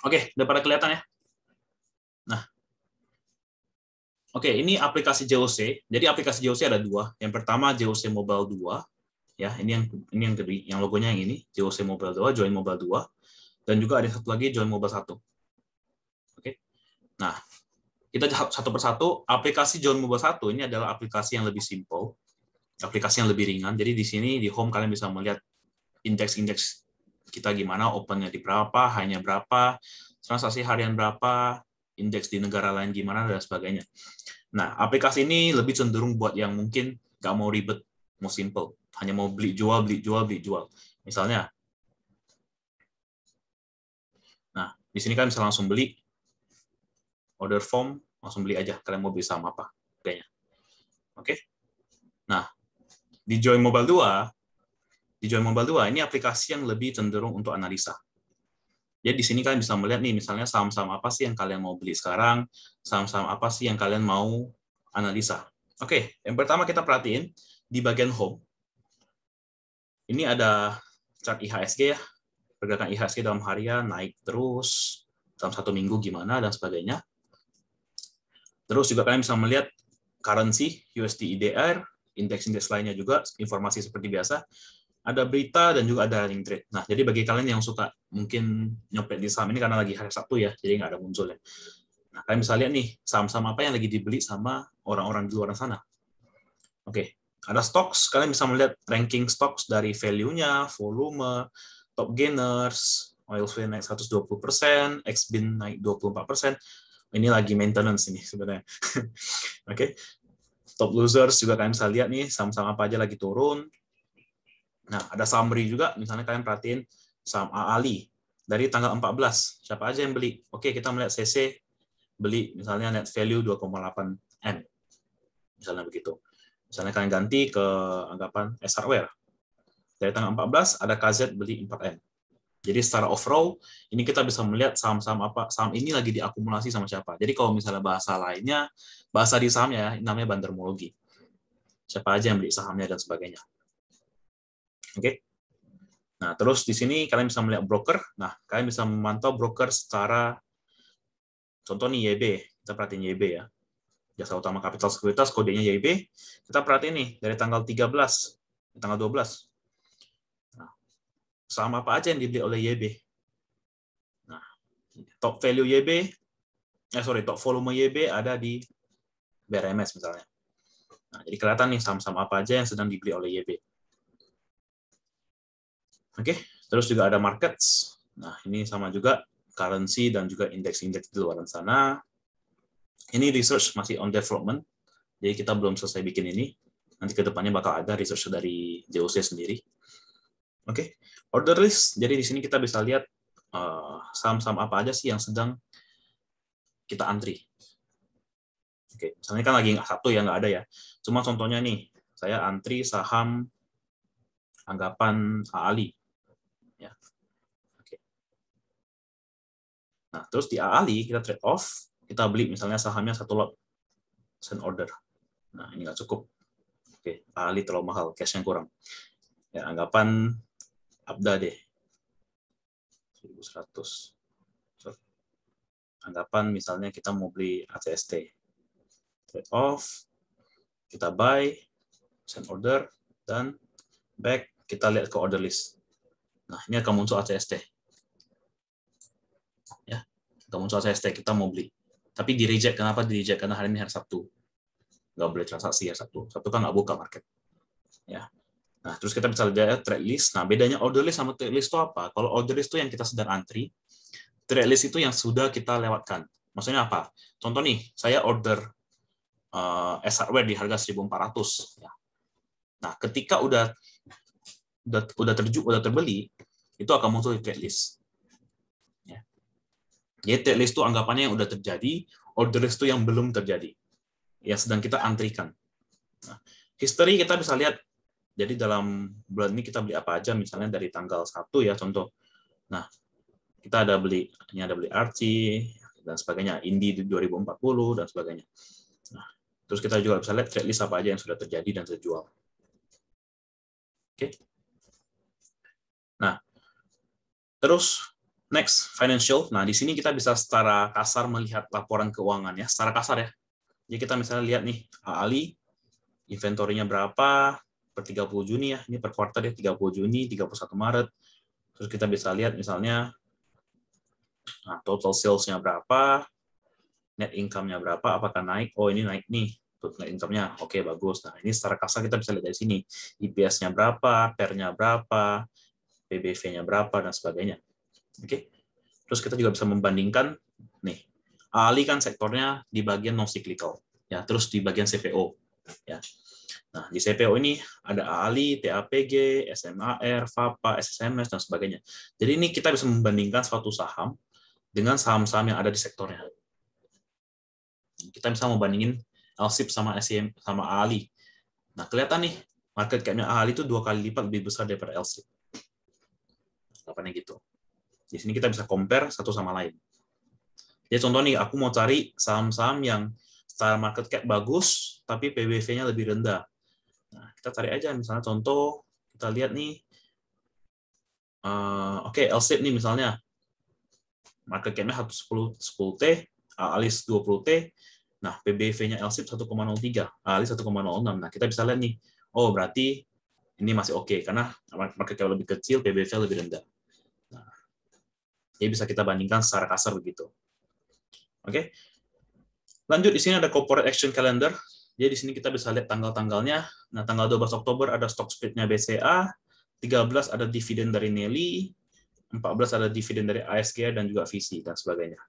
Oke, udah pada kelihatan ya? Nah, oke, ini aplikasi JOC. Jadi aplikasi JOC ada dua. Yang pertama JOC Mobile 2, ya. Yang logonya yang ini, JOC Mobile 2, Join Mobile 2, dan juga ada satu lagi Join Mobile 1. Oke. Nah, kita satu persatu. Aplikasi Join Mobile 1 ini adalah aplikasi yang lebih simple, aplikasi yang lebih ringan. Jadi di sini di home kalian bisa melihat indeks-indeks kita gimana, opennya di berapa, hanya berapa, transaksi harian berapa, indeks di negara lain gimana, dan sebagainya. Nah, aplikasi ini lebih cenderung buat yang mungkin nggak mau ribet, mau simple, hanya mau beli jual, beli jual, beli jual. Misalnya, nah di sini kan bisa langsung beli, order form, langsung beli aja. Kalian mau beli saham apa, kayaknya. Oke. Nah, di Join Mobile 2 ini aplikasi yang lebih cenderung untuk analisa. Jadi di sini kalian bisa melihat nih, misalnya saham-saham apa sih yang kalian mau beli sekarang, saham-saham apa sih yang kalian mau analisa. Oke, yang pertama kita perhatiin di bagian home. Ini ada chart IHSG ya, pergerakan IHSG dalam harian naik terus, dalam satu minggu gimana, dan sebagainya. Terus juga kalian bisa melihat currency, USD IDR, indeks-indeks lainnya juga, informasi seperti biasa. Ada berita dan juga ada link trade. Nah, jadi bagi kalian yang suka mungkin nyopet di saham ini karena lagi hari Sabtu ya, jadi nggak ada muncul ya. Nah, kalian bisa lihat nih, saham-saham apa yang lagi dibeli sama orang-orang di luar sana. Oke, ada stocks, kalian bisa melihat ranking stocks dari value-nya, volume, top gainers, Oilfield naik 120%, XBIN naik 24%. Ini lagi maintenance ini sebenarnya. Oke. Top losers juga kalian bisa lihat nih, saham-saham apa aja lagi turun. Nah, ada summary juga, misalnya kalian perhatiin saham AALI dari tanggal 14, siapa aja yang beli? Oke, kita melihat CC beli misalnya net value 2,8 M. Misalnya begitu. Misalnya kalian ganti ke anggapan S Hardware. Dari tanggal 14 ada KZ beli 4M. Jadi secara overall ini kita bisa melihat saham-saham apa, saham ini lagi diakumulasi sama siapa. Jadi kalau misalnya bahasa lainnya, bahasa di sahamnya namanya bandermologi. Siapa aja yang beli sahamnya dan sebagainya. Oke. Nah, terus di sini kalian bisa melihat broker. Nah, kalian bisa memantau broker secara, contoh nih YB, kita perhatiin YB ya. Jasa Utama Kapital Sekuritas, kodenya YB. Kita perhatiin nih, dari tanggal 13, tanggal 12. Nah, saham apa aja yang dibeli oleh YB? Nah, top value YB, top volume YB ada di BRMS misalnya. Nah, jadi kelihatan nih saham-saham apa aja yang sedang dibeli oleh YB. Oke, terus juga ada markets. Nah, ini sama juga currency dan juga indeks-indeks di luar sana. Ini research masih on development, jadi kita belum selesai bikin ini. Nanti ke depannya bakal ada research dari JOC sendiri. Oke, order list. Jadi di sini kita bisa lihat saham-saham apa aja sih yang sedang kita antri. Oke, misalnya kan lagi satu ya nggak ada ya. Cuma contohnya nih, saya antri saham anggapan AALI. Ya. Oke. Nah, terus di AALI kita trade off, kita beli misalnya sahamnya satu lot, send order. Nah, ini nggak cukup. Oke, AALI terlalu mahal, cash-nya kurang. Ya, anggapan Abda deh. 1.100. Anggapan misalnya kita mau beli ACST. Trade off, kita buy, send order, dan back, kita lihat ke order list. Nah, ini akan muncul ACST. Ya, akan muncul ACST, kita mau beli. Tapi di reject, kenapa di reject? Karena hari ini hari Sabtu. Nggak boleh transaksi hari Sabtu. Sabtu kan nggak buka market. Ya. Nah, terus kita bisa lihat trade list. Nah, bedanya order list sama trade list itu apa? Kalau order list itu yang kita sedang antri, trade list itu yang sudah kita lewatkan. Maksudnya apa? Contoh nih, saya order S Hardware di harga 1.400. Ya. Nah, ketika udah terbeli, itu akan muncul di trade list. Ya. Jadi trade list itu anggapannya yang udah terjadi, order list itu yang belum terjadi, yang sedang kita antrikan. Nah, history kita bisa lihat. Jadi dalam bulan ini kita beli apa aja, misalnya dari tanggal 1 ya contoh. Nah, kita ada beli RT dan sebagainya, Indi 2040 dan sebagainya. Nah, terus kita juga bisa lihat trade list apa aja yang sudah terjadi dan terjual. Oke. Nah, terus Next, financial. Nah, di sini kita bisa secara kasar melihat laporan keuangan ya, secara kasar ya. Jadi kita misalnya lihat nih, Ali, inventorinya berapa per 30 Juni ya, ini per kuartal ya, 30 Juni, 31 Maret. Terus kita bisa lihat misalnya total sales-nya berapa, net income-nya berapa, apakah naik? Oh, ini naik nih, net income-nya. Oke, bagus. Nah, ini secara kasar kita bisa lihat dari sini. EPS-nya berapa, PER-nya berapa, PBV-nya berapa, dan sebagainya. Oke. Terus kita juga bisa membandingkan nih. Ali kan sektornya di bagian non cyclical ya, terus di bagian CPO ya. Nah, di CPO ini ada Ali, TAPG, SMAR, FAPA, SSMS dan sebagainya. Jadi ini kita bisa membandingkan suatu saham dengan saham-saham yang ada di sektornya. Kita bisa membandingin LSIP sama SIM sama Ali. Nah, kelihatan nih market cap-nya Ali itu 2 kali lipat lebih besar daripada LSIP. Apanya gitu. Di sini kita bisa compare satu sama lain. Jadi contoh nih, aku mau cari saham-saham yang secara market cap bagus, tapi PBV-nya lebih rendah. Nah, kita cari aja, misalnya contoh, kita lihat nih, oke, LSIP nih misalnya, market cap-nya 10T, ALIS 20T, nah PBV-nya LSIP 1,03, ALIS 1,06. Nah, kita bisa lihat nih, oh berarti ini masih oke, karena market cap lebih kecil, PBV lebih rendah. Nah, jadi bisa kita bandingkan secara kasar begitu. Oke, lanjut di sini ada corporate action calendar. Jadi di sini kita bisa lihat tanggal-tanggalnya. Nah, tanggal 12 Oktober ada stock split-nya BCA, 13 ada dividen dari Nelly, 14 ada dividen dari ASG dan juga Visi dan sebagainya.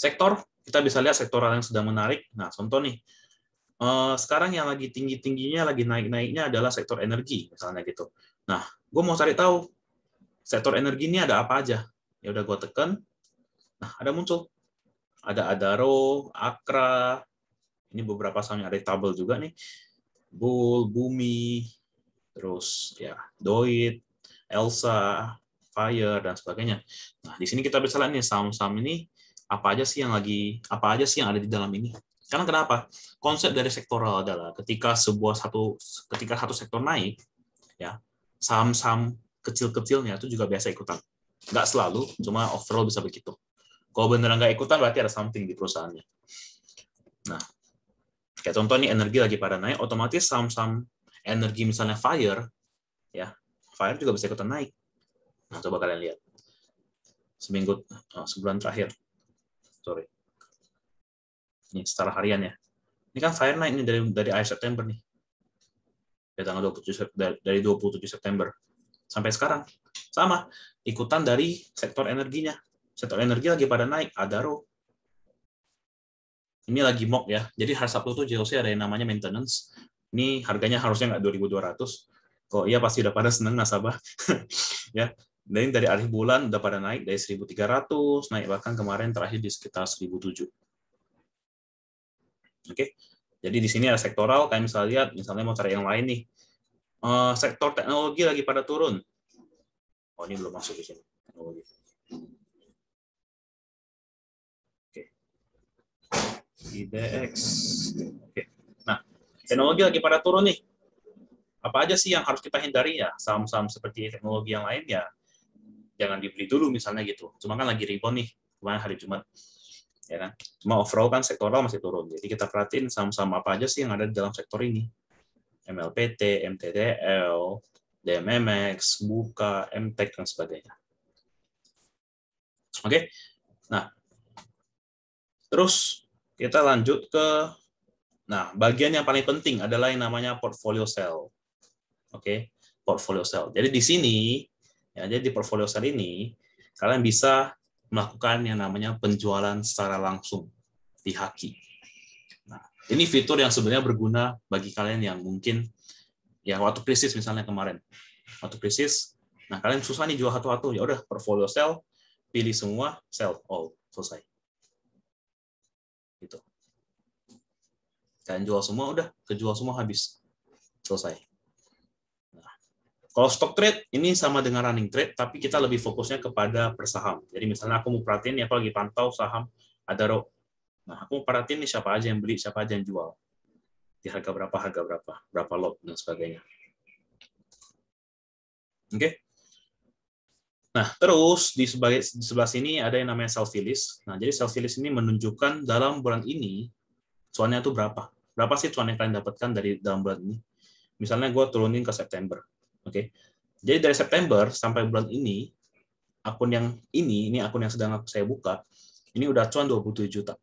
Sektor, kita bisa lihat sektoral yang sedang menarik. Nah, contoh nih, sekarang yang lagi tinggi-tingginya, lagi naik-naiknya adalah sektor energi, misalnya gitu. Nah, gue mau cari tahu sektor energi ini ada apa aja. Ya udah gue tekan. Nah, ada muncul. Ada Adaro, Akra, ini beberapa saham yang ada di tabel juga nih. Bull, Bumi, terus ya Doit, Elsa, Fire dan sebagainya. Nah, di sini kita bisa lihat nih saham-saham ini apa aja sih yang ada di dalam ini. Karena kenapa? Konsep dari sektoral adalah ketika satu sektor naik, ya saham-saham kecil-kecilnya itu juga biasa ikutan. Nggak selalu, cuma overall bisa begitu. Kalau beneran nggak ikutan, berarti ada something di perusahaannya. Nah, kayak contoh nih energi lagi pada naik, otomatis saham-saham energi misalnya Fire, ya Fire juga bisa ikutan naik. Nah, coba kalian lihat sebulan terakhir, ini secara harian ya. Ini kan Fire naik nih dari akhir September nih, dari 27 September sampai sekarang sama ikutan dari sektor energinya. Sektor energi lagi pada naik, Adaro. Ini lagi mock ya. Jadi hari Sabtu tuh JOC ada yang namanya maintenance. Ini harganya harusnya nggak 2.200. Kok iya pasti udah pada seneng nasabah. Ya. Dan dari akhir bulan udah pada naik dari 1.300, naik bahkan kemarin terakhir di sekitar 1.007. Oke. Jadi di sini ada sektoral, kayak misalnya mau cari yang lain nih. Sektor teknologi lagi pada turun. Oh, ini belum masuk di sini. Teknologi. IDX. Oke. Nah, teknologi lagi pada turun nih. Apa aja sih yang harus kita hindari ya? Saham-saham seperti teknologi yang lain ya jangan dibeli dulu misalnya gitu. Cuma kan lagi rebound nih kemarin hari Jumat. Ya kan? Cuma overall kan sektoral masih turun. Jadi kita perhatiin saham-saham apa aja sih yang ada di dalam sektor ini. MLPT, MTDL, DMMX, Buka, MTEK dan sebagainya. Oke. Nah, terus kita lanjut ke bagian yang paling penting adalah yang namanya portfolio sell. Oke, portfolio sell. Jadi di sini ya, jadi di portfolio sell ini kalian bisa melakukan yang namanya penjualan secara langsung di Haki. Nah, ini fitur yang sebenarnya berguna bagi kalian yang mungkin ya waktu krisis misalnya kemarin. Waktu krisis, nah kalian susah nih jual satu-satu, ya udah portfolio sell, pilih semua, sell all, selesai. Gitu. Kalian jual semua, udah kejual semua habis. Selesai. Nah, kalau stock trade ini sama dengan running trade, tapi kita lebih fokusnya kepada per saham. Jadi misalnya aku mau perhatiin, aku lagi pantau saham Adaro. Nah, aku mau perhatiin nih siapa aja yang beli, siapa aja yang jual. Di harga berapa lot, dan sebagainya. Oke. Nah, terus di sebelah sini ada yang namanya selfie list. Nah, jadi selfie list ini menunjukkan dalam bulan ini cuannya itu berapa. Berapa sih cuan yang kalian dapatkan dari dalam bulan ini? Misalnya gue turunin ke September. Oke. Jadi dari September sampai bulan ini, akun yang ini akun yang sedang saya buka, ini udah cuan 27 juta.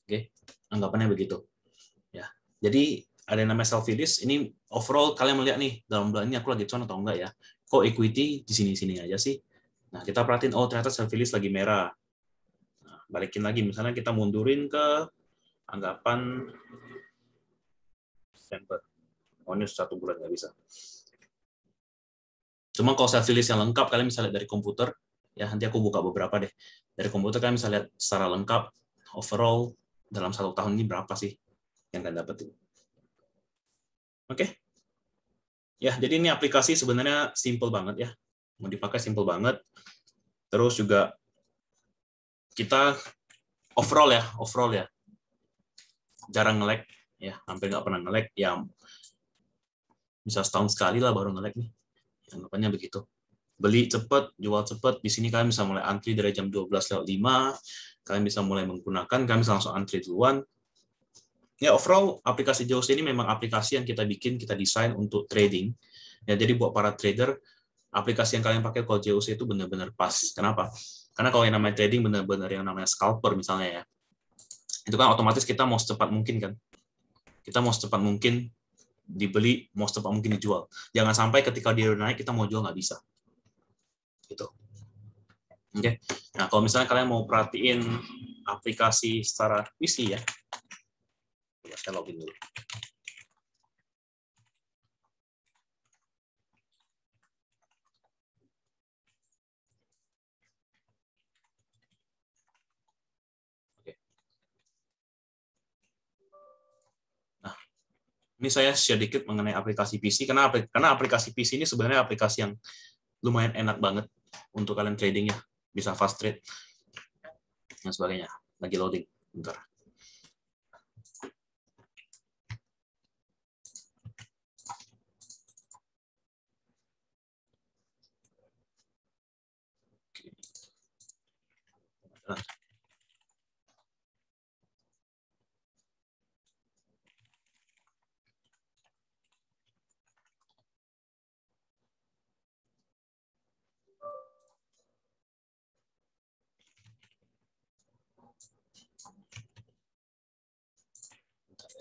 Oke. Anggapannya begitu. Ya. Jadi ada yang namanya selfie list. Ini overall kalian melihat nih dalam bulan ini aku lagi cuan atau enggak ya? Kok equity di sini-sini aja sih? Nah, kita perhatiin, oh ternyata selfie list lagi merah. Nah, balikin lagi, misalnya kita mundurin ke anggapan Desember. Oh, ini 1 bulan nggak bisa. Cuma kalau selfie list yang lengkap, kalian bisa lihat dari komputer. Ya, nanti aku buka beberapa deh. Dari komputer kalian bisa lihat secara lengkap, overall, dalam 1 tahun ini berapa sih yang kalian dapetin. Oke. Ya, jadi ini aplikasi sebenarnya simple banget ya. Mau dipakai simple banget. Terus juga kita overall ya. Jarang nge-lag ya, hampir nggak pernah nge-lag ya. Bisa setahun sekali lah baru nge-lag nih. Anggapannya begitu. Beli cepat, jual cepat. Di sini kalian bisa mulai antri dari jam 12:05. Kalian bisa mulai menggunakan, kalian bisa langsung antri duluan. Ya, overall aplikasi JOC ini memang aplikasi yang kita bikin, kita desain untuk trading. Ya, jadi buat para trader, aplikasi yang kalian pakai kalau JOC itu benar-benar pas. Kenapa? Karena kalau yang namanya trading benar-benar yang namanya scalper misalnya ya, itu kan otomatis kita mau secepat mungkin kan. Kita mau secepat mungkin dibeli, mau secepat mungkin dijual. Jangan sampai ketika dia naik kita mau jual nggak bisa. Gitu. Oke. Nah, kalau misalnya kalian mau perhatiin aplikasi secara PC ya, saya login dulu. Nah, ini saya share dikit mengenai aplikasi PC, karena aplikasi PC ini sebenarnya aplikasi yang lumayan enak banget untuk kalian trading ya, bisa fast trade dan sebagainya. Lagi loading, bentar.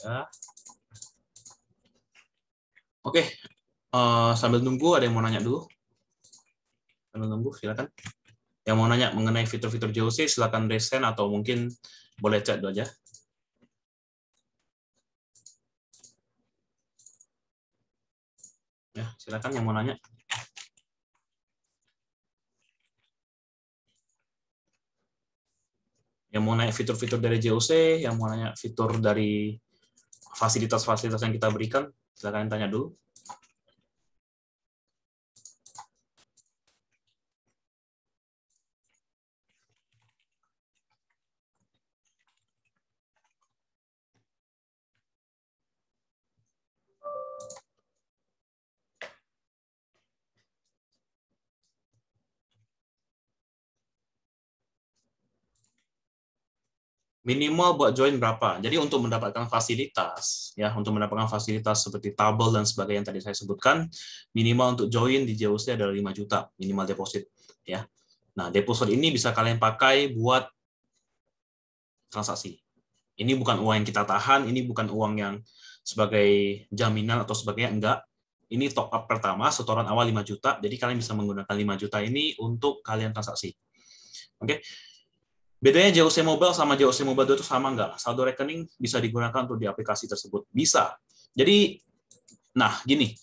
Ya. Oke, sambil nunggu ada yang mau nanya dulu? Sambil nunggu, silakan. Yang mau nanya mengenai fitur-fitur JOC, silakan raise hand atau mungkin boleh chat dulu aja. Ya, silakan yang mau nanya. Yang mau nanya fitur-fitur dari JOC, yang mau nanya fitur dari fasilitas-fasilitas yang kita berikan, silakan tanya dulu. Minimal buat join berapa? Jadi untuk mendapatkan fasilitas, ya untuk mendapatkan fasilitas seperti tabel dan sebagainya yang tadi saya sebutkan, minimal untuk join di JOC adalah 5 juta minimal deposit. Ya, nah deposit ini bisa kalian pakai buat transaksi. Ini bukan uang yang kita tahan, ini bukan uang yang sebagai jaminan atau sebagainya, enggak. Ini top up pertama, setoran awal 5 juta, jadi kalian bisa menggunakan 5 juta ini untuk kalian transaksi. Oke. Bedanya JOC Mobile sama JOC Mobile 2 itu sama nggak? Saldo rekening bisa digunakan untuk di aplikasi tersebut? Bisa. Jadi, nah gini,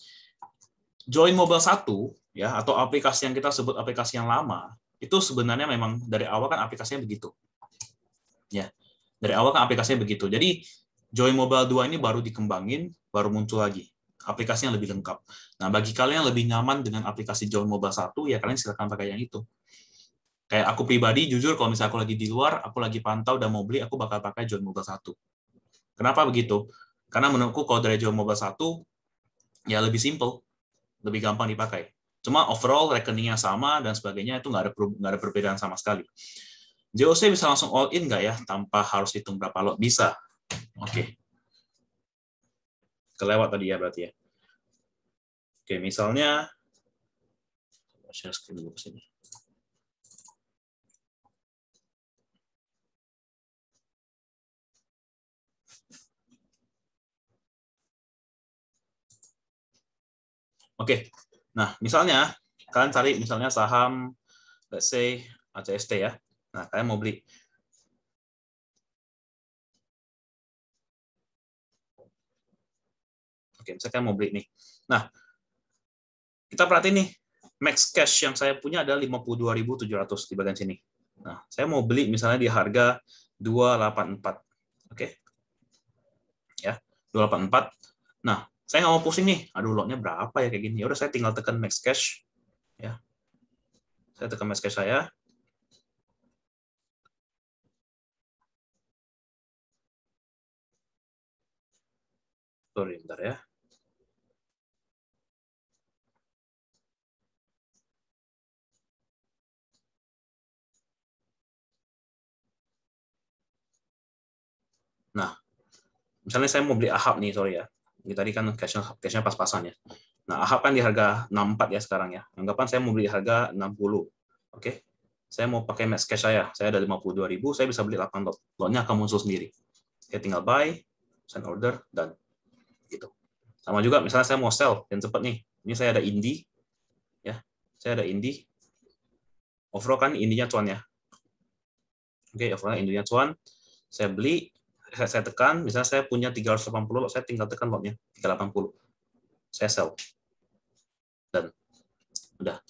Join Mobile 1, ya, atau aplikasi yang kita sebut aplikasi yang lama, itu sebenarnya memang dari awal kan aplikasinya begitu. Ya, dari awal kan aplikasinya begitu. Jadi, Join Mobile 2 ini baru dikembangin, baru muncul lagi. Aplikasinya lebih lengkap. Nah, bagi kalian yang lebih nyaman dengan aplikasi Join Mobile 1, ya kalian silakan pakai yang itu. Kayak aku pribadi, jujur kalau misalnya aku lagi di luar, aku lagi pantau dan mau beli, aku bakal pakai Join Mobile 1. Kenapa begitu? Karena menurutku kalau dari Join Mobile 1, ya lebih simple, lebih gampang dipakai. Cuma overall rekeningnya sama dan sebagainya itu nggak ada perbedaan sama sekali. JOC bisa langsung all in nggak ya tanpa harus hitung berapa lot? Bisa. Oke. Kelewat tadi ya berarti ya. Oke, misalnya share screen dulu ke sini. Oke. Nah, misalnya kalian cari misalnya saham let's say ACST ya. Nah, kalian mau beli. Oke, misalnya kalian mau beli nih. Nah, kita perhatiin nih, max cash yang saya punya adalah 52.700 di bagian sini. Nah, saya mau beli misalnya di harga 284. Oke. Ya, 284. Nah, saya nggak mau pusing nih. Aduh, lotnya berapa ya kayak gini. Ya udah saya tinggal tekan max cash. Ya. Saya tekan max cash saya. Sorry, bentar ya. Nah, misalnya saya mau beli AHAP nih, sorry ya. Ini tadi kan cash-nya pas-pasan ya. Nah, AHAP kan di harga 64 ya sekarang ya. Anggapan saya mau beli harga 60. Oke. Saya mau pakai max cash saya. Saya ada 52.000, saya bisa beli 8 lot. Lotnya akan muncul sendiri. Saya tinggal buy, send order, dan gitu. Sama juga misalnya saya mau sell dan cepat nih. Ini saya ada Indi ya. Saya ada Indi. Overall kan indinya cuan ya. Oke, overall indinya cuan. Saya beli, saya tekan, misalnya saya punya 380 lot, saya tinggal tekan lotnya 380. Saya sell. Dan udah.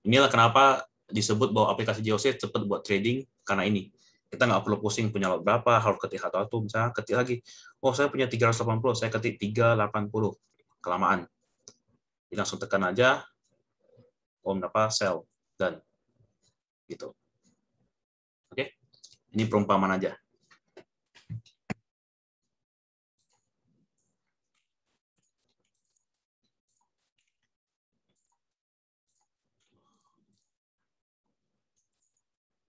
Inilah kenapa disebut bahwa aplikasi JOC cepat buat trading karena ini. Kita nggak perlu pusing punya lot berapa, harus ketik satu, misalnya ketik lagi. Oh, saya punya 380, saya ketik 380. Kelamaan. Jadi langsung tekan aja, berapa sell dan gitu. Oke. Ini perumpamaan aja.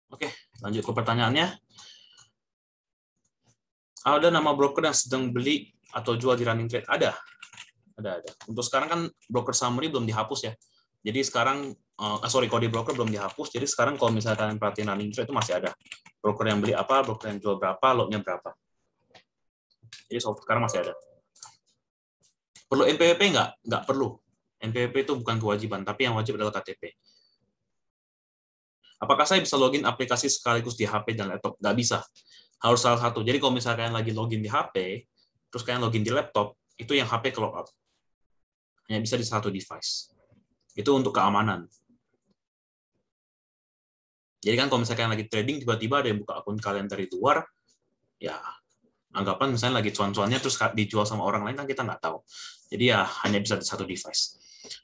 Oke, lanjut ke pertanyaannya. Ada nama broker yang sedang beli atau jual di running trade? Ada. Untuk sekarang kan broker summary belum dihapus ya. Jadi sekarang, kalau di broker belum dihapus, jadi sekarang kalau misalnya kalian perhatiin running trade itu masih ada. Broker yang beli apa, broker yang jual berapa, lotnya berapa. Jadi sekarang masih ada. Perlu NPWP nggak? Nggak perlu. NPWP itu bukan kewajiban, tapi yang wajib adalah KTP. Apakah saya bisa login aplikasi sekaligus di HP dan laptop? Nggak bisa. Harus salah satu. Jadi kalau misalnya kalian lagi login di HP, terus kalian login di laptop, itu yang HP ke logout. Hanya bisa di satu device. Itu untuk keamanan. Jadi kan kalau misalnya kalian lagi trading, tiba-tiba ada yang buka akun kalian dari luar, ya anggapan misalnya lagi cuan-cuannya terus dijual sama orang lain, kan kita nggak tahu. Jadi ya hanya bisa di satu device.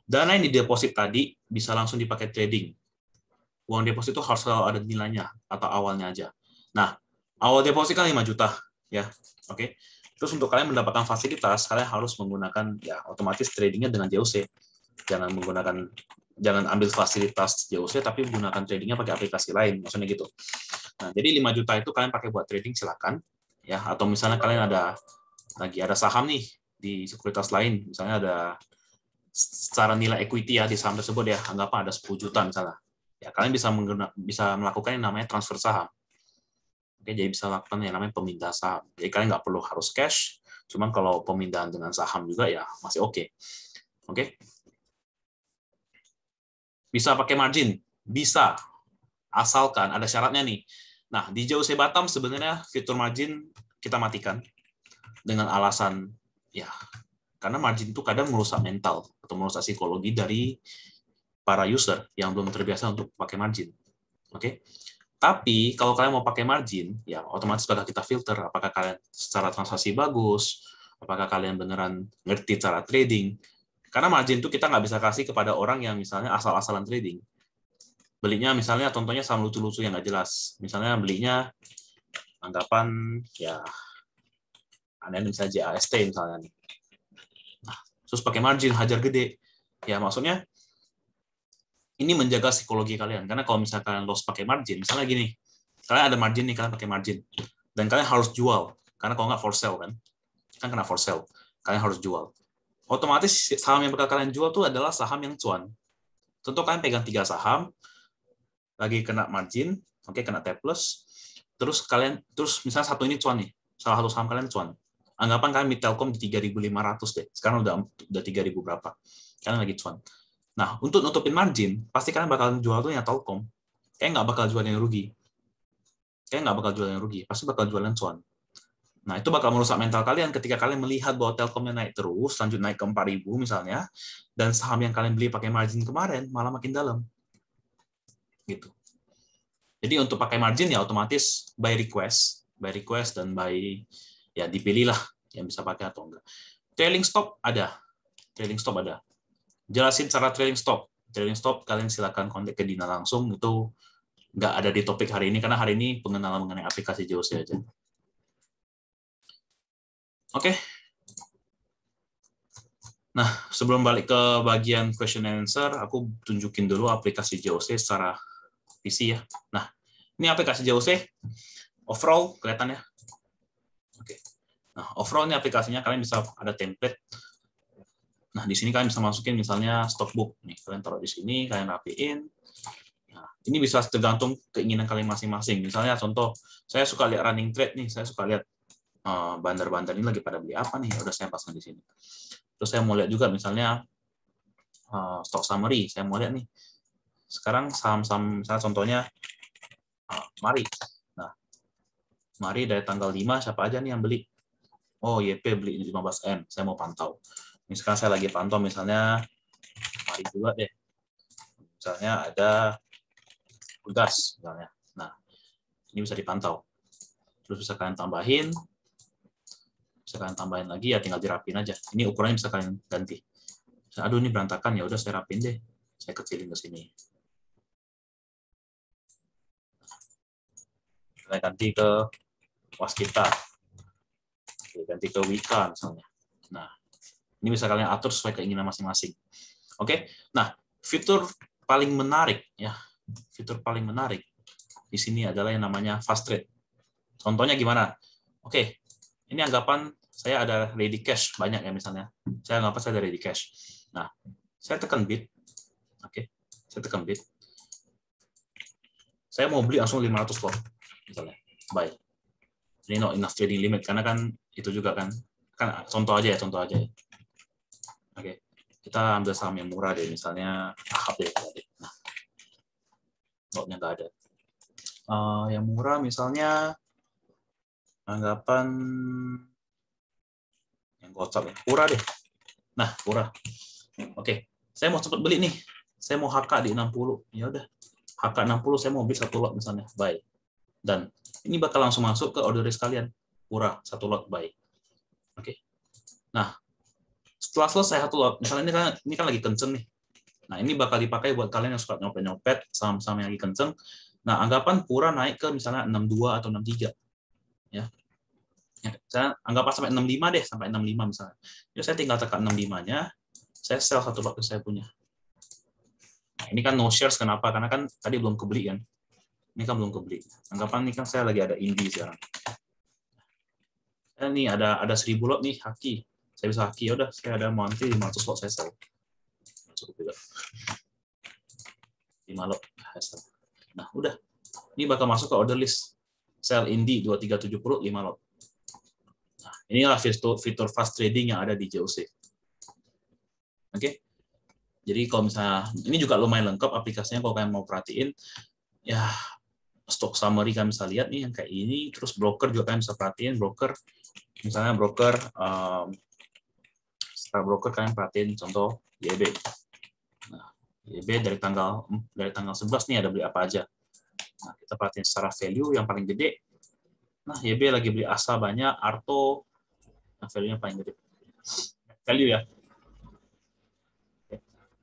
Dana yang dideposit tadi bisa langsung dipakai trading. Uang deposit itu harus selalu ada nilainya atau awalnya aja. Nah, awal deposit kan 5 juta, ya. Oke. Terus untuk kalian mendapatkan fasilitas, kalian harus menggunakan ya otomatis tradingnya dengan JOC. Jangan ambil fasilitas JOC tapi menggunakan tradingnya pakai aplikasi lain, maksudnya gitu. Nah, jadi 5 juta itu kalian pakai buat trading silakan, ya. Atau misalnya kalian lagi ada saham nih di sekuritas lain, misalnya ada secara nilai equity ya di saham tersebut ya, anggaplah ada 10 juta misalnya. Ya, kalian bisa melakukan yang namanya transfer saham. Oke, jadi bisa lakukan yang namanya pemindahan saham. Jadi kalian nggak perlu harus cash, cuman kalau pemindahan dengan saham juga ya masih oke. Oke. Bisa pakai margin? Bisa. Asalkan ada syaratnya nih. Nah, di JOC Batam sebenarnya fitur margin kita matikan dengan alasan ya karena margin itu kadang merusak mental atau merusak psikologi dari para user yang belum terbiasa untuk pakai margin. Oke. Tapi kalau kalian mau pakai margin, ya otomatis bakal kita filter apakah kalian secara transaksi bagus, apakah kalian beneran ngerti cara trading. Karena margin itu kita nggak bisa kasih kepada orang yang misalnya asal-asalan trading. Belinya misalnya contohnya saham lucu-lucu yang nggak jelas. Misalnya belinya anggapan ya aneh misalnya JAST misalnya nih. Nah, terus pakai margin hajar gede. Ya maksudnya Ini menjaga psikologi kalian, karena kalau misalkan loss pakai margin, misalnya gini, kalian ada margin nih, kalian pakai margin, dan kalian harus jual, karena kalau nggak for sale kan kena for sale, kalian harus jual. Otomatis saham yang bakal kalian jual tuh adalah saham yang cuan. Contoh kalian pegang 3 saham, lagi kena margin, oke, kena T+, terus misalnya satu ini cuan nih, salah satu saham kalian cuan. Anggapan kalian di Telkom di 3.500 deh, sekarang udah 3.000 berapa, kalian lagi cuan. Nah, untuk nutupin margin, pasti kalian bakal jual tuh yang Telkom. Kalian nggak bakal jual yang rugi. Pasti bakal jual yang cuan. Nah, itu bakal merusak mental kalian ketika kalian melihat bahwa Telkomnya naik terus, lanjut naik ke 4.000 misalnya, dan saham yang kalian beli pakai margin kemarin malah makin dalam. Gitu. Jadi untuk pakai margin ya otomatis by request dan by ya dipilihlah yang bisa pakai atau enggak. Trailing stop ada. Jelasin cara trailing stop. Trailing stop kalian silakan kontak ke Dina langsung, itu nggak ada di topik hari ini karena hari ini pengenalan mengenai aplikasi JOC aja. Oke. Nah, sebelum balik ke bagian question and answer, aku tunjukin dulu aplikasi JOC secara PC ya. Nah, ini aplikasi JOC. Overall, kelihatan ya. Oke. Nah, overall ini aplikasinya kalian bisa ada template. Nah, di sini kalian bisa masukin misalnya stockbook. Nih, kalian taruh di sini, kalian rapiin. Nah, ini bisa tergantung keinginan kalian masing-masing. Misalnya contoh, saya suka lihat running trade nih, saya suka lihat bandar-bandar ini lagi pada beli apa nih, udah saya pasang di sini. Terus saya mau lihat juga misalnya stock summary, saya mau lihat nih. Sekarang saham-saham, misalnya contohnya Mari. Nah, Mari dari tanggal 5 siapa aja nih yang beli? Oh, YP beli 15M, saya mau pantau. Ini sekarang saya lagi pantau misalnya Mari juga deh. Misalnya ada gas misalnya. Nah, ini bisa dipantau. Terus bisa kalian tambahin. Bisa kalian tambahin lagi ya tinggal dirapin aja. Ini ukurannya bisa kalian ganti. Aduh ini berantakan, ya udah saya rapin deh. Saya kecilin ke sini. Saya ganti ke Waskita. Ganti ke Wika misalnya. Nah, ini bisa kalian atur sesuai keinginan masing-masing. Oke. Nah, fitur paling menarik ya. Fitur paling menarik di sini adalah yang namanya fast trade. Contohnya gimana? Oke. Ini anggapan saya ada ready cash banyak ya misalnya. Saya anggapan saya ada ready cash. Nah, saya tekan bid. Oke. Saya tekan bid. Saya mau beli langsung 500 lot misalnya. Buy. Ini not enough trading limit karena kan itu juga kan contoh aja ya. Oke. Kita ambil saham yang murah deh, misalnya Ahab deh. Nah, lotnya nggak ada. Yang murah misalnya anggapan yang gocap ya, Pura deh. Nah, Pura. Oke, saya mau cepat beli nih. Saya mau HK di 60. Ya udah. HK 60 saya mau beli satu lot misalnya, buy. Dan ini bakal langsung masuk ke order list kalian. Pura, satu lot buy. Oke. Nah, setelah selesai satu lot, misalnya ini kan lagi kenceng nih. Nah, ini bakal dipakai buat kalian yang suka nyopet-nyopet saham-saham yang lagi kenceng. Nah, anggapan Pura naik ke misalnya 62 atau 63. Ya. Saya anggap sampai 65 deh, sampai 65 misalnya. Jadi saya tinggal tekan 65-nya, saya sell satu lot saya punya. Nah, ini kan no shares, kenapa? Karena kan tadi belum kebeli kan. Ini kan belum kebeli. Anggapan ini kan saya lagi ada Indi sekarang. Saya nih ada 1000 lot nih, Haki. Saya bisa Haki, udah saya ada monthly 500 lot saya sell. Cukup juga. 5 lot saya sell. Nah, udah. Ini bakal masuk ke order list. Sell Indi 2370 5 lot. Nah, inilah fitur fast trading yang ada di JOC. Oke. Jadi kalau misalnya ini juga lumayan lengkap aplikasinya kalau kalian mau perhatiin, ya stock summary kalian bisa lihat nih yang kayak ini, terus broker juga kalian bisa perhatiin, broker misalnya broker kalian perhatiin contoh YB. Nah, YB dari tanggal 11 nih ada beli apa aja. Nah, kita perhatiin secara value yang paling gede. Nah, YB lagi beli ASA banyak, Arto nah, value-nya paling gede. Value ya.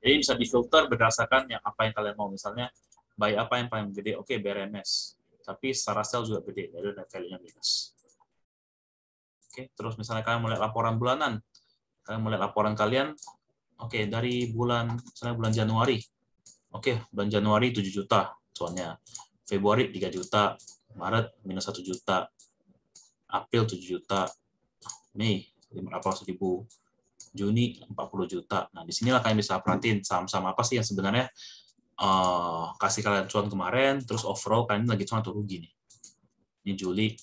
Jadi bisa difilter berdasarkan yang apa yang kalian mau. Misalnya, buy apa yang paling gede? Oke, BRMS. Tapi secara sell juga gede, jadi value-nya minus. Oke, terus misalnya kalian mulai laporan bulanan. Kalian mulai laporan kalian, oke, dari misalnya bulan Januari. Oke, bulan Januari 7 juta cuannya. Februari 3 juta, Maret minus 1 juta, April 7 juta, Mei 500.000, Juni 40 juta. Nah, disinilah kalian bisa perhatiin saham-saham apa sih yang sebenarnya kasih kalian cuan kemarin, terus overall kalian lagi cuan atau rugi nih. Ini Juli,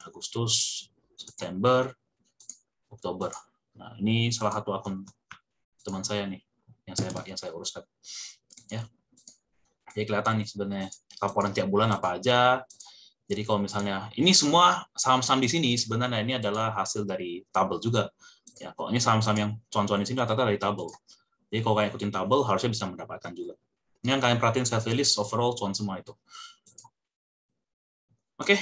Agustus, September, Oktober. Nah, ini salah satu akun teman saya nih yang saya uruskan. Ya. Jadi kelihatan nih sebenarnya laporan tiap bulan apa aja. Jadi kalau misalnya ini semua saham-saham di sini sebenarnya ini adalah hasil dari tabel juga. Ya, kalau ini saham-saham yang cuan-cuan di sini rata-rata dari tabel. Jadi kalau kalian ikutin tabel harusnya bisa mendapatkan juga. Ini yang kalian perhatiin self release overall cuan semua itu. Oke.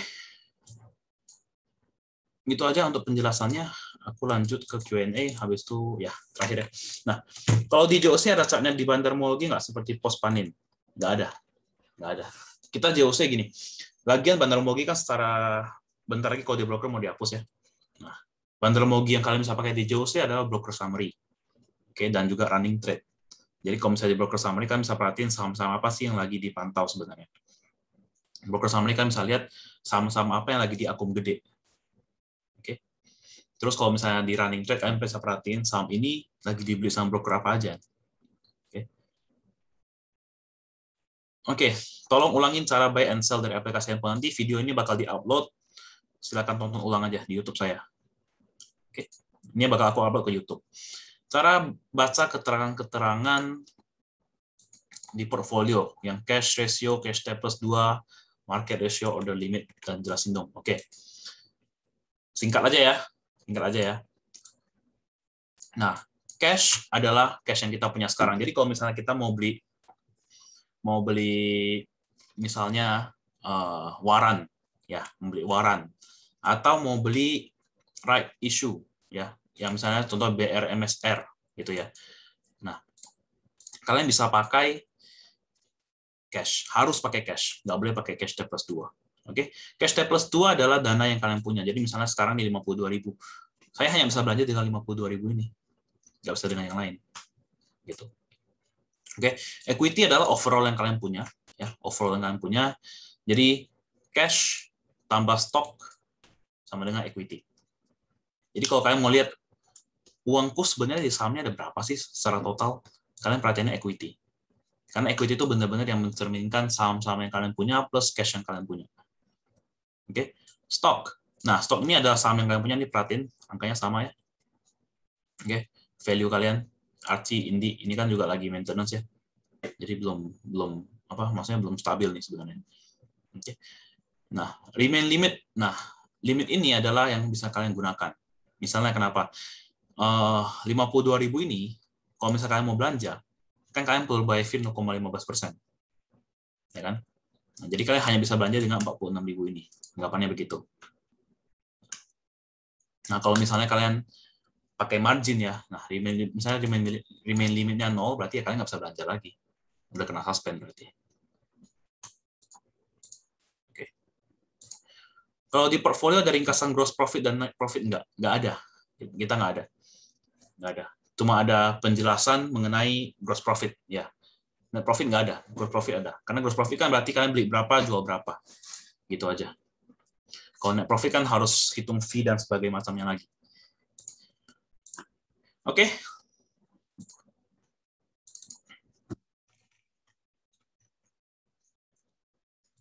Gitu aja untuk penjelasannya. Aku lanjut ke Q&A habis itu ya terakhir ya. Nah, kalau di JOC ada chartnya di bandarmologi nggak seperti post panin? Nggak ada. Kita JOC gini. Lagian bandarmologi kan secara bentar lagi kalau di broker mau dihapus ya. Nah, bandarmologi yang kalian bisa pakai di JOC adalah broker summary. Oke, dan juga running trade. Jadi kalau misalnya di broker summary kan bisa perhatiin saham-saham apa sih yang lagi dipantau sebenarnya. Broker summary kan bisa lihat saham-saham apa yang lagi di akum gede. Oke. Terus kalau misalnya di running trade kalian bisa perhatiin saham ini lagi dibeli sama broker apa aja. Oke, tolong ulangin cara buy and sell dari aplikasi handphone nanti. Video ini bakal di-upload. Silakan tonton ulang aja di YouTube saya. Oke, ini bakal aku upload ke YouTube. Cara baca keterangan-keterangan di portfolio yang cash ratio, cash plus 2, market ratio, order limit, dan jelasin dong. Oke, singkat aja ya. Nah, cash adalah cash yang kita punya sekarang. Jadi kalau misalnya kita mau beli misalnya waran ya, membeli waran atau mau beli right issue ya, yang misalnya contoh BRMSR gitu ya. Nah, kalian bisa pakai cash, harus pakai cash, nggak boleh pakai cash T plus 2. Oke, cash T plus 2 adalah dana yang kalian punya. Jadi misalnya sekarang di 52.000, saya hanya bisa belanja dengan 52.000 ini, nggak bisa dengan yang lain gitu. Oke, equity adalah overall yang kalian punya, ya, overall yang kalian punya. Jadi cash tambah stok sama dengan equity. Jadi kalau kalian mau lihat uangku sebenarnya di sahamnya ada berapa sih secara total, kalian perhatiannya equity. Karena equity itu benar-benar yang mencerminkan saham-saham yang kalian punya plus cash yang kalian punya. Oke, stok. Nah, stok ini adalah saham yang kalian punya, diperhatiin angkanya sama ya. Oke, value kalian Archie, Indi, ini kan juga lagi maintenance ya. Jadi maksudnya belum stabil nih sebenarnya. Oke. Nah, remain limit. Nah, limit ini adalah yang bisa kalian gunakan. Misalnya kenapa? 52.000 ini, kalau misalnya kalian mau belanja, kan kalian perlu buy fee 0,15%. Ya kan? Nah, jadi kalian hanya bisa belanja dengan 46.000 ini. Anggapannya begitu. Nah, kalau misalnya kalian pakai margin ya, nah misalnya remain limitnya 0, berarti ya kalian nggak bisa belanja lagi. Udah kena suspend berarti. Oke. Kalau di portfolio ada ringkasan gross profit dan net profit nggak ada. Kita nggak ada. Cuma ada penjelasan mengenai gross profit ya. Net profit nggak ada, gross profit ada. Karena gross profit kan berarti kalian beli berapa, jual berapa. Gitu aja. Kalau net profit kan harus hitung fee dan sebagainya macamnya lagi. Oke.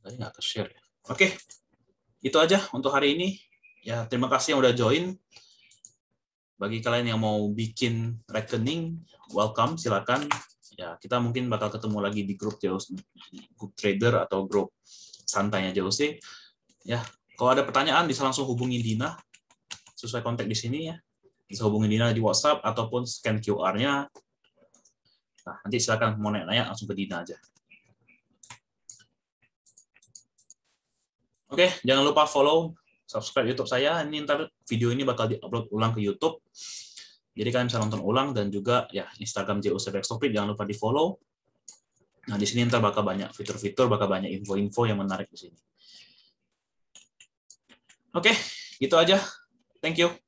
Tadi nggak ke-share ya. Oke. Itu aja untuk hari ini. Ya, terima kasih yang udah join. Bagi kalian yang mau bikin rekening, welcome, silakan. Ya, kita mungkin bakal ketemu lagi di grup trader atau grup santainya JOC. Ya, kalau ada pertanyaan bisa langsung hubungi Dina sesuai kontak di sini ya. Bisa hubungi Dina di WhatsApp ataupun scan QR-nya. Nah, nanti silakan mau nanya langsung ke Dina aja. Oke, jangan lupa follow, subscribe YouTube saya. Ini ntar video ini bakal di-upload ulang ke YouTube. Jadi kalian bisa nonton ulang, dan juga ya Instagram JOC Backstop jangan lupa di-follow. Nah, di sini ntar bakal banyak fitur-fitur, bakal banyak info-info yang menarik di sini. Oke, gitu aja. Thank you.